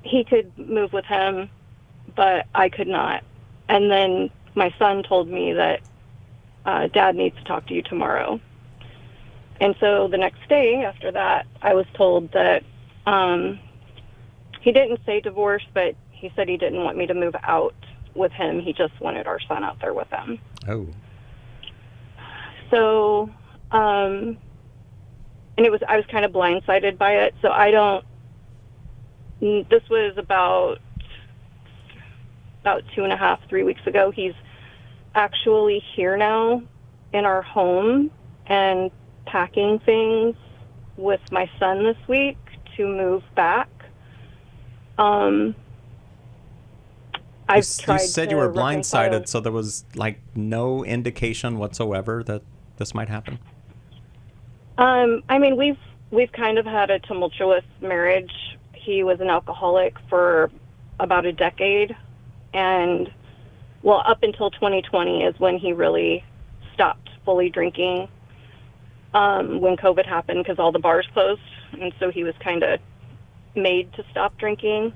Speaker 14: he could move with him, but I could not. And then my son told me that Dad needs to talk to you tomorrow. And so the next day after that, I was told that he didn't say divorce, but he said he didn't want me to move out with him. He just wanted our son out there with him.
Speaker 2: Oh.
Speaker 14: So, and I was kind of blindsided by it. So this was about 2.5, 3 weeks ago. He's actually here now in our home and packing things with my son this week to move back.
Speaker 2: You said you were blindsided, so there was like no indication whatsoever that this might happen?
Speaker 14: I mean, we've kind of had a tumultuous marriage. He was an alcoholic for about a decade, and up until 2020 is when he really stopped fully drinking, when COVID happened, because all the bars closed, and so he was kind of made to stop drinking.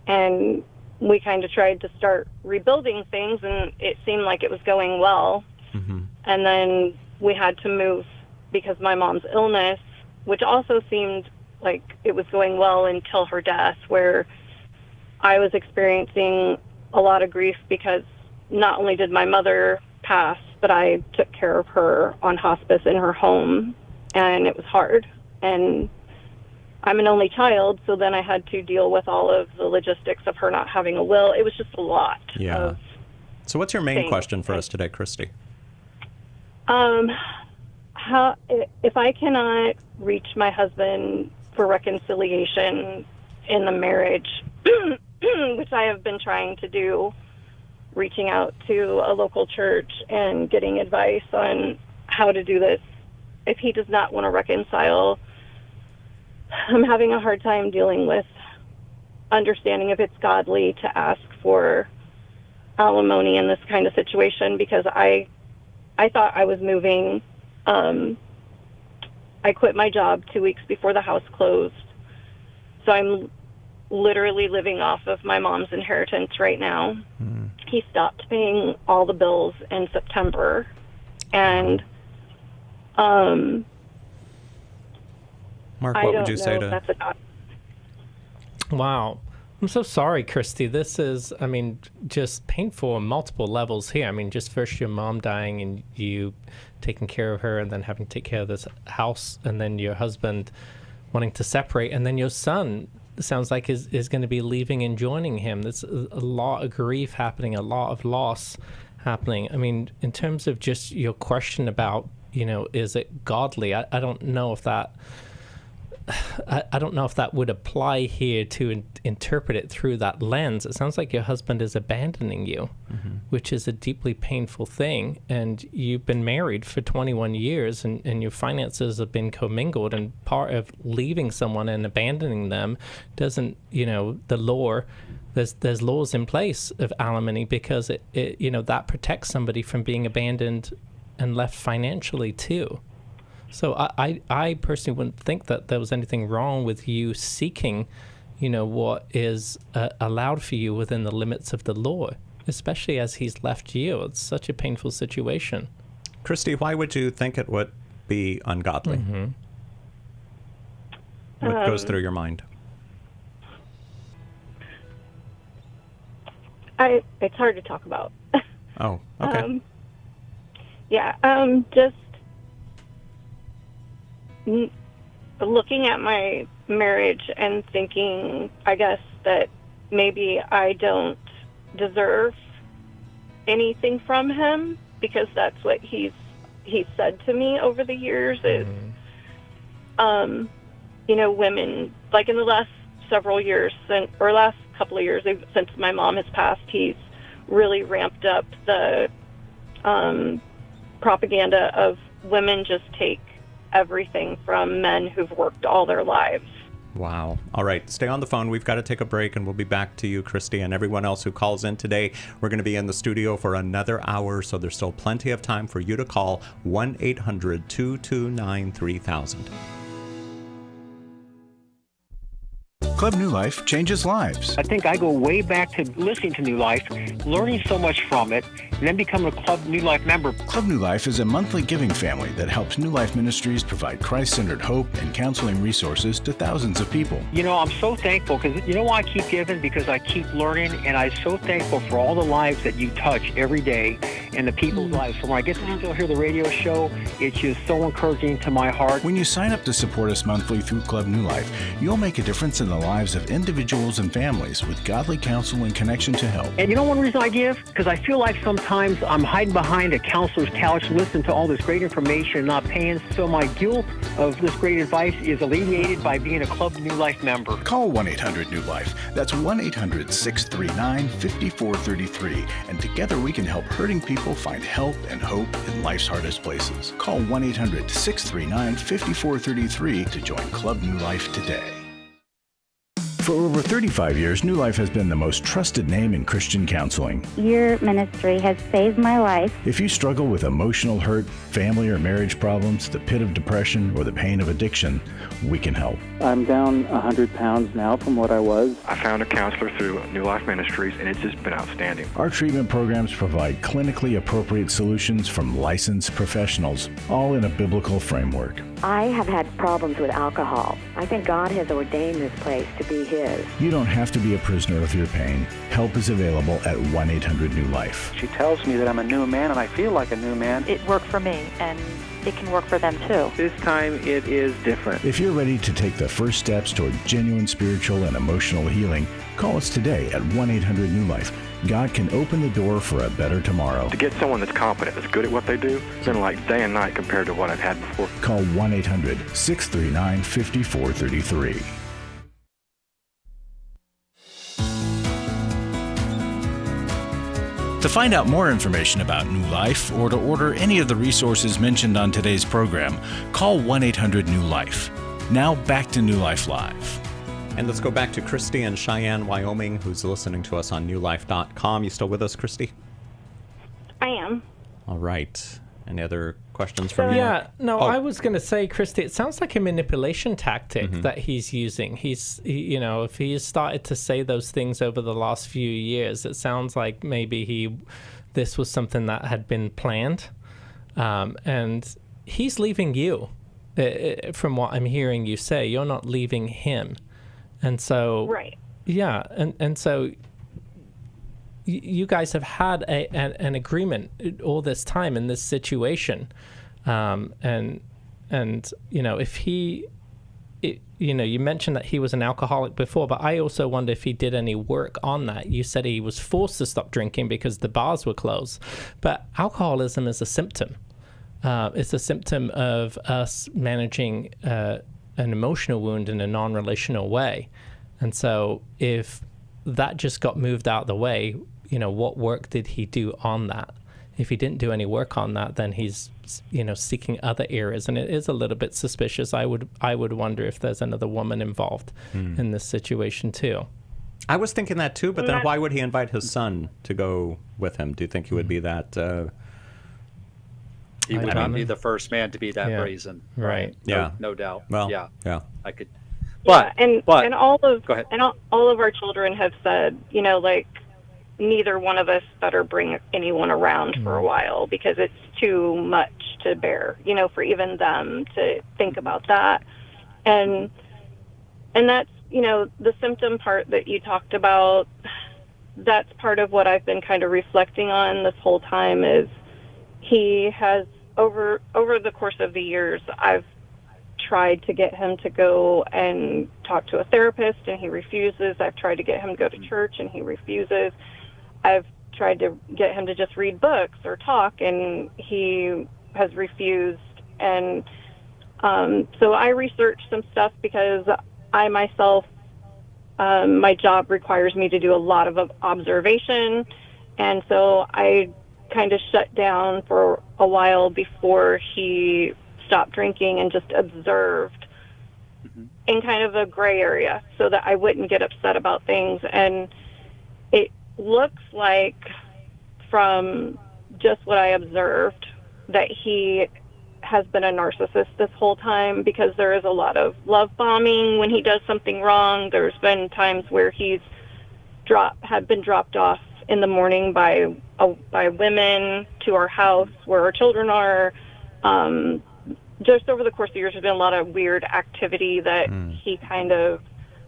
Speaker 14: And we kind of tried to start rebuilding things, and it seemed like it was going well. Mm-hmm. And then we had to move because my mom's illness, which also seemed like it was going well until her death, where I was experiencing a lot of grief because not only did my mother pass, but I took care of her on hospice in her home, and it was hard. And I'm an only child, so then I had to deal with all of the logistics of her not having a will. It was just a lot.
Speaker 2: Yeah. So what's your main question for us today, Christy?
Speaker 14: How, if I cannot reach my husband for reconciliation in the marriage, which I have been trying to do, reaching out to a local church and getting advice on how to do this, if he does not want to reconcile, I'm having a hard time dealing with understanding if it's godly to ask for alimony in this kind of situation, because I thought I was moving. I quit my job 2 weeks before the house closed, so I'm literally living off of my mom's inheritance right now. He stopped paying all the bills in September, and
Speaker 2: Mark, what would you say to...
Speaker 3: Wow. I'm so sorry, Christy. This is, I mean, just painful on multiple levels here. I mean, just first your mom dying and you taking care of her, and then having to take care of this house, and then your husband wanting to separate, and then your son sounds like is going to be leaving and joining him. There's a lot of grief happening, a lot of loss happening. I mean, in terms of just your question about, you know, is it godly? I don't know if that... I don't know if that would apply here to interpret it through that lens. It sounds like your husband is abandoning you, which is a deeply painful thing. And you've been married for 21 years, and your finances have been commingled. And part of leaving someone and abandoning them doesn't, you know, the law, there's laws in place of alimony, because it you know, that protects somebody from being abandoned and left financially too. So I personally wouldn't think that there was anything wrong with you seeking, you know, what is allowed for you within the limits of the law, especially as he's left you. It's such a painful situation.
Speaker 2: Christy, why would you think it would be ungodly? What goes through your mind?
Speaker 14: It's hard to talk about.
Speaker 2: Oh, okay.
Speaker 14: Just looking at my marriage and thinking, I guess, that maybe I don't deserve anything from him, because that's what he's said to me over the years is, you know, women, like in the last several years, last couple of years, since my mom has passed, he's really ramped up the propaganda of women just take everything from men who've worked all their lives.
Speaker 2: Wow. All right. Stay on the phone. We've got to take a break, and we'll be back to you, Christy, and everyone else who calls in today. We're going to be in the studio for another hour, so there's still plenty of time for you to call 1-800-229-3000.
Speaker 1: Club New Life changes lives.
Speaker 15: I think I go way back to listening to New Life, learning so much from it, and then becoming a Club New Life member.
Speaker 1: Club New Life is a monthly giving family that helps New Life Ministries provide Christ-centered hope and counseling resources to thousands of people.
Speaker 15: You know, I'm so thankful, because you know why I keep giving? Because I keep learning, and I'm so thankful for all the lives that you touch every day and the people's lives. So when I get to still hear the radio show, it's just so encouraging to my heart.
Speaker 1: When you sign up to support us monthly through Club New Life, you'll make a difference in the lives of individuals and families with godly counsel and connection to help.
Speaker 15: And you know one reason I give? Because I feel like sometimes I'm hiding behind a counselor's couch listening to all this great information and not paying. So my guilt of this great advice is alleviated by being a Club New Life member.
Speaker 1: Call 1-800-NEW-LIFE. That's 1-800-639-5433. And together we can help hurting people find help and hope in life's hardest places. Call 1-800-639-5433 to join Club New Life today. For over 35 years, New Life has been the most trusted name in Christian counseling.
Speaker 16: Your ministry has saved my life.
Speaker 1: If you struggle with emotional hurt, family or marriage problems, the pit of depression, or the pain of addiction, we can help.
Speaker 17: I'm down 100 pounds now from what I was.
Speaker 12: I found a counselor through New Life Ministries, and it's just been outstanding.
Speaker 1: Our treatment programs provide clinically appropriate solutions from licensed professionals, all in a biblical framework.
Speaker 16: I have had problems with alcohol. I think God has ordained this place to be His
Speaker 5: is.
Speaker 1: You don't have to be a prisoner of your pain. Help is available at 1-800-NEW-LIFE.
Speaker 17: She tells me that I'm a new man, and I feel like a new man.
Speaker 11: It worked for me, and it can work for them too.
Speaker 17: This time it is different.
Speaker 1: If you're ready to take the first steps toward genuine spiritual and emotional healing, call us today at 1-800-NEW-LIFE. God can open the door for a better tomorrow.
Speaker 12: To get someone that's competent, that's good at what they do, it's been like day and night compared to what I've had before.
Speaker 1: Call 1-800-639-5433. To find out more information about New Life or to order any of the resources mentioned on today's program, call 1-800-NEW-LIFE. Now back to New Life Live.
Speaker 2: And let's go back to Christy in Cheyenne, Wyoming, who's listening to us on newlife.com. You still with us, Christy?
Speaker 14: I am.
Speaker 2: All right. Any other questions from you?
Speaker 3: Yeah, no, I was going to say, Christy, it sounds like a manipulation tactic that he's using. If he's started to say those things over the last few years, it sounds like maybe this was something that had been planned. And he's leaving you, from what I'm hearing you say. You're not leaving him. And so,
Speaker 14: right.
Speaker 3: Yeah, and so you guys have had an agreement all this time in this situation, and if he, you mentioned that he was an alcoholic before, but I also wonder if he did any work on that. You said he was forced to stop drinking because the bars were closed, but alcoholism is a symptom. It's a symptom of us managing an emotional wound in a non-relational way. And so if that just got moved out of the way, what work did he do on that? If he didn't do any work on that, then he's, seeking other areas. And it is a little bit suspicious. I would wonder if there's another woman involved in this situation too.
Speaker 2: I was thinking that too, but then why would he invite his son to go with him? Do you think he would be that...
Speaker 6: He would not be the first man to be that brazen.
Speaker 3: Right.
Speaker 6: No doubt.
Speaker 2: Well,
Speaker 6: yeah. I could.
Speaker 14: But and all of
Speaker 6: go ahead.
Speaker 14: And all of our children have said, neither one of us better bring anyone around for a while because it's too much to bear, for even them to think about that. And that's, the symptom part that you talked about, that's part of what I've been kind of reflecting on this whole time is he has over the course of the years, I've tried to get him to go and talk to a therapist and he refuses. I've tried to get him to go to church and he refuses. I've tried to get him to just read books or talk and he has refused. And so I researched some stuff because I myself, my job requires me to do a lot of observation. And so I kind of shut down for a while before he stopped drinking and just observed in kind of a gray area so that I wouldn't get upset about things. And it looks like from just what I observed that he has been a narcissist this whole time because there is a lot of love bombing when he does something wrong. There's been times where he's had been dropped off in the morning by women to our house where our children are. Just over the course of years, there's been a lot of weird activity that he kind of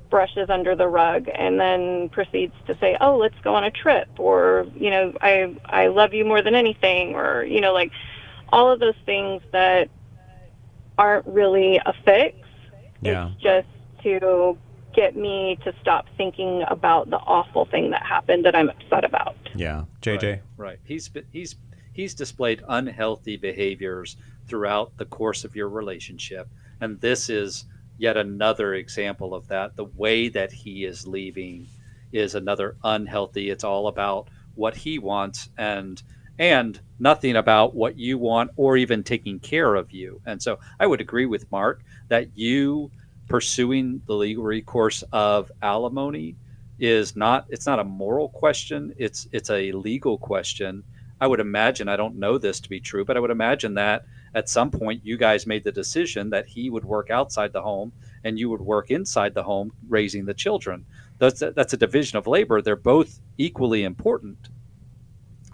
Speaker 14: brushes under the rug and then proceeds to say, oh, let's go on a trip, or, I love you more than anything, or, like all of those things that aren't really a fix.
Speaker 2: Yeah.
Speaker 14: It's just to get me to stop thinking about the awful thing that happened that I'm upset about.
Speaker 2: Yeah. JJ?
Speaker 6: Right. He's displayed unhealthy behaviors throughout the course of your relationship. And this is yet another example of that. The way that he is leaving is another unhealthy. It's all about what he wants and nothing about what you want or even taking care of you. And so I would agree with Mark that you pursuing the legal recourse of alimony it's not a moral question. It's a legal question. I would imagine, I don't know this to be true, but I would imagine that at some point you guys made the decision that he would work outside the home and you would work inside the home raising the children. That's a division of labor. They're both equally important.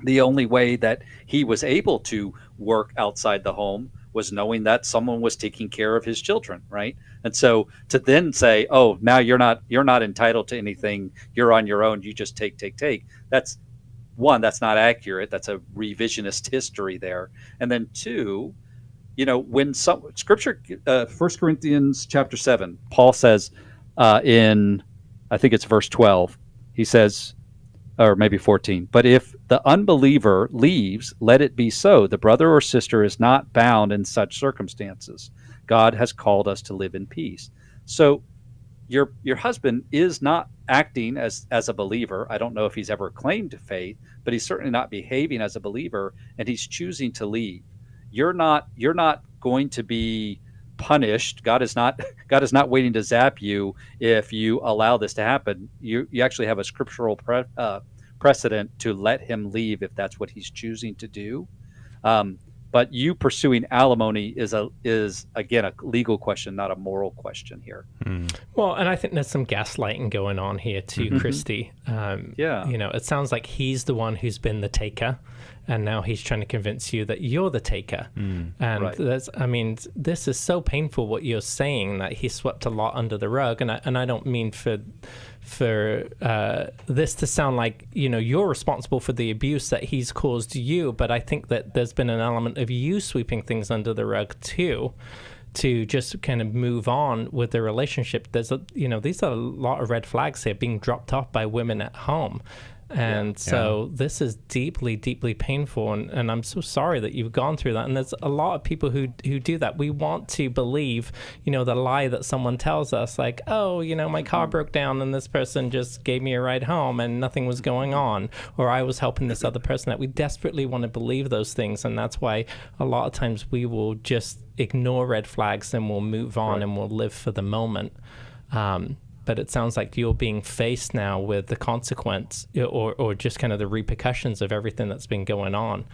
Speaker 6: The only way that he was able to work outside the home was knowing that someone was taking care of his children, right? And so to then say, oh, now you're not entitled to anything, you're on your own, you just take, that's one, that's not accurate. That's a revisionist history there. And then two, when some scripture, 1 Corinthians chapter 7, Paul says in, I think it's verse 12, he says, or maybe 14, but if the unbeliever leaves, let it be so. The brother or sister is not bound in such circumstances. God has called us to live in peace. So your husband is not acting as a believer. I don't know if he's ever claimed faith, but he's certainly not behaving as a believer, and he's choosing to leave. You're not going to be punished. God is not waiting to zap you if you allow this to happen. You actually have a scriptural precedent to let him leave if that's what he's choosing to do. But you pursuing alimony is again a legal question, not a moral question here.
Speaker 3: Well, and I think there's some gaslighting going on here too, Christy. It sounds like he's the one who's been the taker, and now he's trying to convince you that you're the taker. And this is so painful what you're saying, that he swept a lot under the rug, and I don't mean for this to sound like you're responsible for the abuse that he's caused you, but I think that there's been an element of you sweeping things under the rug too, to just kind of move on with the relationship. There's these are a lot of red flags here being dropped off by women at home. And so this is deeply, deeply painful, and I'm so sorry that you've gone through that. And there's a lot of people who do that. We want to believe, the lie that someone tells us, like, oh, my car broke down and this person just gave me a ride home and nothing was going on, or I was helping this other person. That we desperately want to believe those things, and that's why a lot of times we will just ignore red flags and we'll move on and we'll live for the moment. But it sounds like you're being faced now with the consequence or just kind of the repercussions of everything that's been going on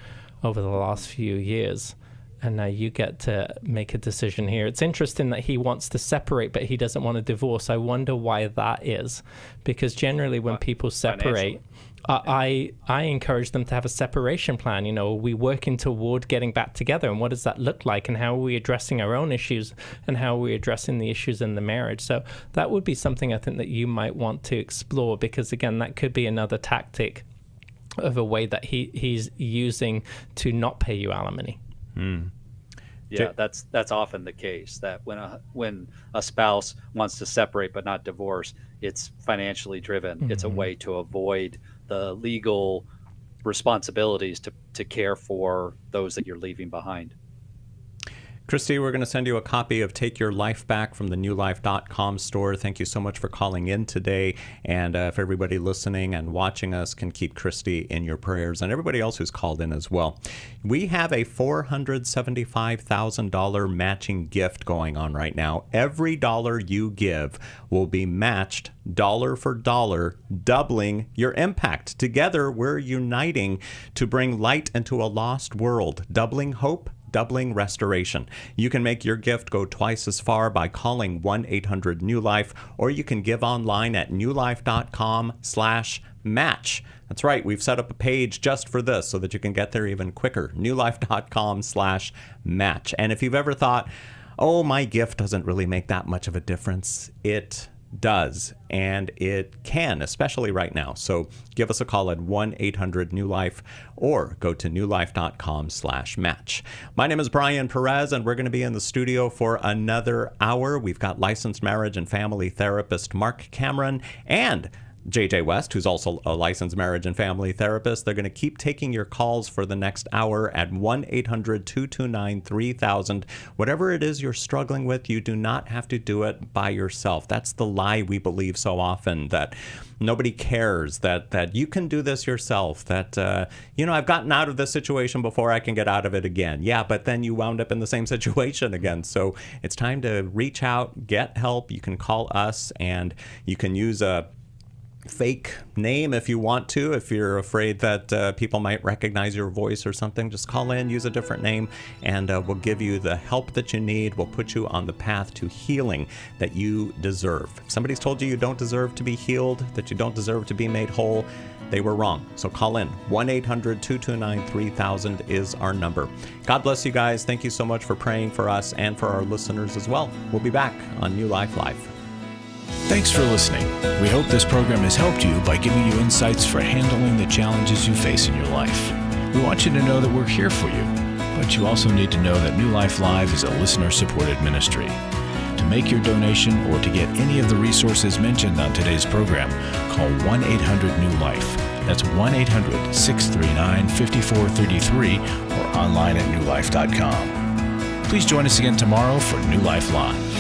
Speaker 3: over the last few years. And now you get to make a decision here. It's interesting that he wants to separate, but he doesn't want a divorce. I wonder why that is. Because generally when people separate, I encourage them to have a separation plan. We working toward getting back together, and what does that look like, and how are we addressing our own issues, and how are we addressing the issues in the marriage? So that would be something I think that you might want to explore, because again, that could be another tactic of a way that he's using to not pay you alimony.
Speaker 6: Yeah, that's often the case, that when a spouse wants to separate but not divorce, it's financially driven. It's a way to avoid the legal responsibilities to care for those that you're leaving behind.
Speaker 2: Christy, we're going to send you a copy of Take Your Life Back from the newlife.com store. Thank you so much for calling in today. And if everybody listening and watching us can keep Christy in your prayers, and everybody else who's called in as well. We have a $475,000 matching gift going on right now. Every dollar you give will be matched dollar for dollar, doubling your impact. Together, we're uniting to bring light into a lost world, doubling hope, doubling restoration. You can make your gift go twice as far by calling 1-800-NEW-LIFE, or you can give online at newlife.com/match. That's right. We've set up a page just for this so that you can get there even quicker. newlife.com/match. And if you've ever thought, oh, my gift doesn't really make that much of a difference, it does, and it can, especially right now. So give us a call at 1-800-NEW-LIFE or go to newlife.com/match. My name is Brian Perez, and we're going to be in the studio for another hour. We've got licensed marriage and family therapist Marc Cameron and JJ West, who's also a licensed marriage and family therapist. They're going to keep taking your calls for the next hour at 1-800-229-3000. Whatever it is you're struggling with, you do not have to do it by yourself. That's the lie we believe so often, that nobody cares, that you can do this yourself, that, I've gotten out of this situation before, I can get out of it again. Yeah, but then you wound up in the same situation again. So it's time to reach out, get help. You can call us, and you can use a fake name if you want to. If you're afraid that people might recognize your voice or something, just call in, use a different name, and we'll give you the help that you need. We'll put you on the path to healing that you deserve. If somebody's told you you don't deserve to be healed, that you don't deserve to be made whole, they were wrong. So call in. 1-800-229-3000 is our number. God bless you guys. Thank you so much for praying for us and for our listeners as well. We'll be back on New Life Live.
Speaker 1: Thanks for listening. We hope this program has helped you by giving you insights for handling the challenges you face in your life. We want you to know that we're here for you, but you also need to know that New Life Live is a listener-supported ministry. To make your donation or to get any of the resources mentioned on today's program, call 1-800-NEW-LIFE. That's 1-800-639-5433 or online at newlife.com. Please join us again tomorrow for New Life Live.